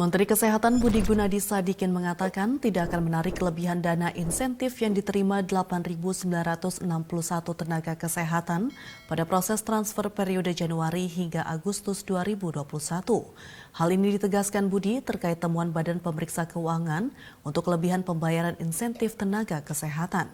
Menteri Kesehatan Budi Gunadi Sadikin mengatakan tidak akan menarik kelebihan dana insentif yang diterima 8.961 tenaga kesehatan pada proses transfer periode Januari hingga Agustus 2021. Hal ini ditegaskan Budi terkait temuan Badan Pemeriksa Keuangan untuk kelebihan pembayaran insentif tenaga kesehatan.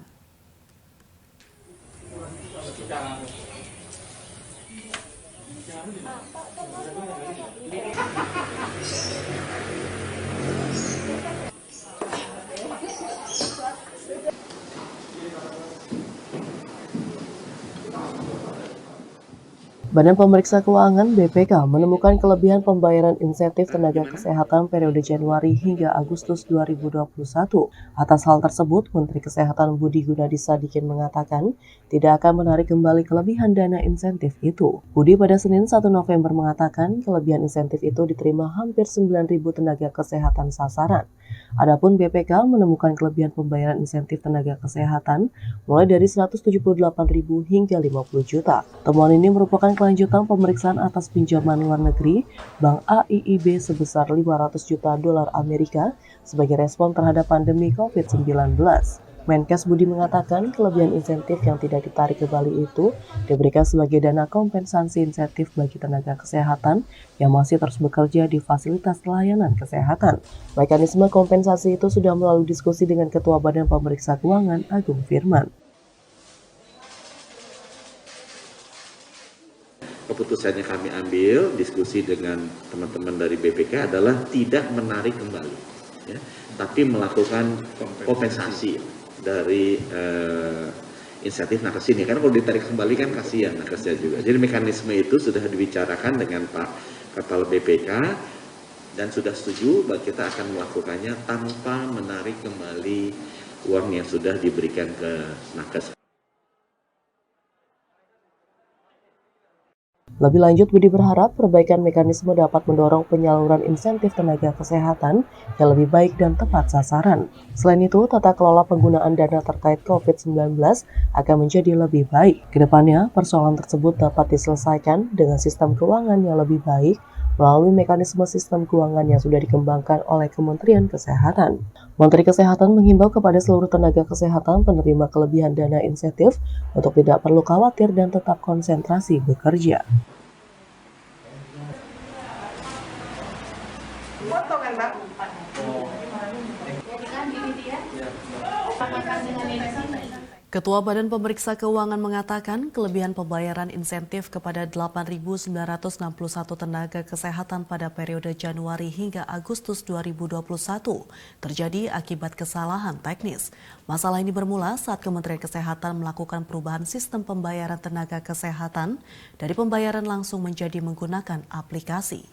Badan Pemeriksa Keuangan (BPK) menemukan kelebihan pembayaran insentif tenaga kesehatan periode Januari hingga Agustus 2021. Atas hal tersebut, Menteri Kesehatan Budi Gunadi Sadikin mengatakan tidak akan menarik kembali kelebihan dana insentif itu. Budi pada Senin 1 November mengatakan kelebihan insentif itu diterima hampir 9.000 tenaga kesehatan sasaran. Adapun BPK menemukan kelebihan pembayaran insentif tenaga kesehatan mulai dari 178.000 hingga 50 juta. Temuan ini merupakan kelanjutan pemeriksaan atas pinjaman luar negeri Bank AIIB sebesar 500 juta dolar Amerika sebagai respon terhadap pandemi COVID-19. Menkes Budi mengatakan kelebihan insentif yang tidak ditarik kembali itu diberikan sebagai dana kompensasi insentif bagi tenaga kesehatan yang masih terus bekerja di fasilitas layanan kesehatan. Mekanisme kompensasi itu sudah melalui diskusi dengan Ketua Badan Pemeriksa Keuangan Agung Firman. Keputusannya kami ambil, diskusi dengan teman-teman dari BPK adalah tidak menarik kembali, ya, tapi melakukan kompensasi dari insentif nakes ini. Karena kalau ditarik kembali kan kasihan nakesnya juga. Jadi mekanisme itu sudah dibicarakan dengan Pak Kepala BPK dan sudah setuju bahwa kita akan melakukannya tanpa menarik kembali uang yang sudah diberikan ke nakes. Lebih lanjut, Budi berharap perbaikan mekanisme dapat mendorong penyaluran insentif tenaga kesehatan yang lebih baik dan tepat sasaran. Selain itu, tata kelola penggunaan dana terkait COVID-19 akan menjadi lebih baik. Kedepannya, persoalan tersebut dapat diselesaikan dengan sistem keuangan yang lebih baik melalui mekanisme sistem keuangan yang sudah dikembangkan oleh Kementerian Kesehatan. Menteri Kesehatan menghimbau kepada seluruh tenaga kesehatan penerima kelebihan dana insentif untuk tidak perlu khawatir dan tetap konsentrasi bekerja. Ketua Badan Pemeriksa Keuangan mengatakan kelebihan pembayaran insentif kepada 8.961 tenaga kesehatan pada periode Januari hingga Agustus 2021 terjadi akibat kesalahan teknis. Masalah ini bermula saat Kementerian Kesehatan melakukan perubahan sistem pembayaran tenaga kesehatan dari pembayaran langsung menjadi menggunakan aplikasi.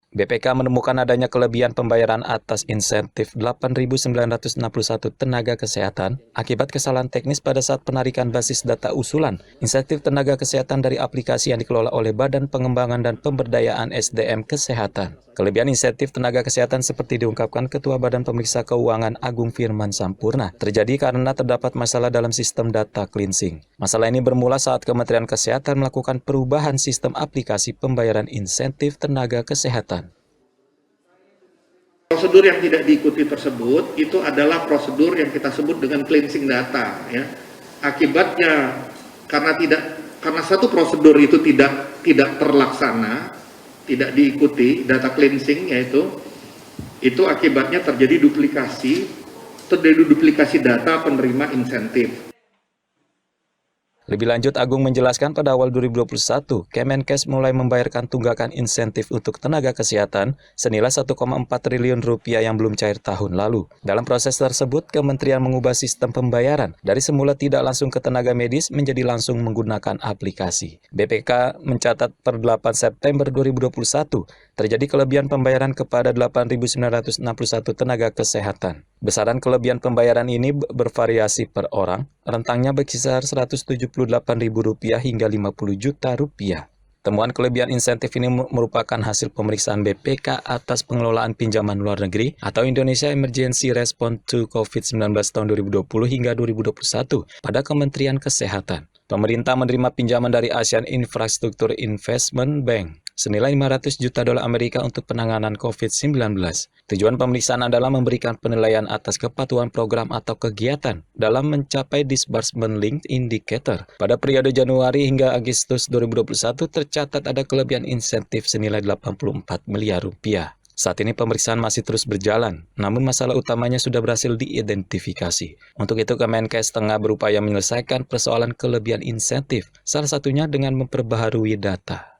BPK menemukan adanya kelebihan pembayaran atas insentif 8.961 tenaga kesehatan akibat kesalahan teknis pada saat penarikan basis data usulan insentif tenaga kesehatan dari aplikasi yang dikelola oleh Badan Pengembangan dan Pemberdayaan SDM Kesehatan. Kelebihan insentif tenaga kesehatan seperti diungkapkan Ketua Badan Pemeriksa Keuangan Agung Firman Sampurna terjadi karena terdapat masalah dalam sistem data cleansing. Masalah ini bermula saat Kementerian Kesehatan melakukan perubahan sistem aplikasi pembayaran insentif tenaga kesehatan. Prosedur yang tidak diikuti tersebut itu adalah prosedur yang kita sebut dengan cleansing data, ya. Akibatnya karena satu prosedur itu tidak terlaksana, tidak diikuti data cleansing, itu akibatnya terjadi duplikasi data penerima insentif. Lebih lanjut, Agung menjelaskan pada awal 2021, Kemenkes mulai membayarkan tunggakan insentif untuk tenaga kesehatan senilai 1,4 triliun rupiah yang belum cair tahun lalu. Dalam proses tersebut, Kementerian mengubah sistem pembayaran dari semula tidak langsung ke tenaga medis menjadi langsung menggunakan aplikasi. BPK mencatat per 8 September 2021, terjadi kelebihan pembayaran kepada 8.961 tenaga kesehatan. Besaran kelebihan pembayaran ini bervariasi per orang, rentangnya berkisar Rp178.000 hingga Rp50 juta. Temuan kelebihan insentif ini merupakan hasil pemeriksaan BPK atas pengelolaan pinjaman luar negeri atau Indonesia Emergency Response to COVID-19 tahun 2020 hingga 2021 pada Kementerian Kesehatan. Pemerintah menerima pinjaman dari ASEAN Infrastructure Investment Bank senilai 500 juta dolar Amerika untuk penanganan COVID-19. Tujuan pemeriksaan adalah memberikan penilaian atas kepatuhan program atau kegiatan dalam mencapai disbursement linked indicator. Pada periode Januari hingga Agustus 2021 tercatat ada kelebihan insentif senilai 84 miliar rupiah. Saat ini pemeriksaan masih terus berjalan, namun masalah utamanya sudah berhasil diidentifikasi. Untuk itu Kemenkes tengah berupaya menyelesaikan persoalan kelebihan insentif, salah satunya dengan memperbaharui data.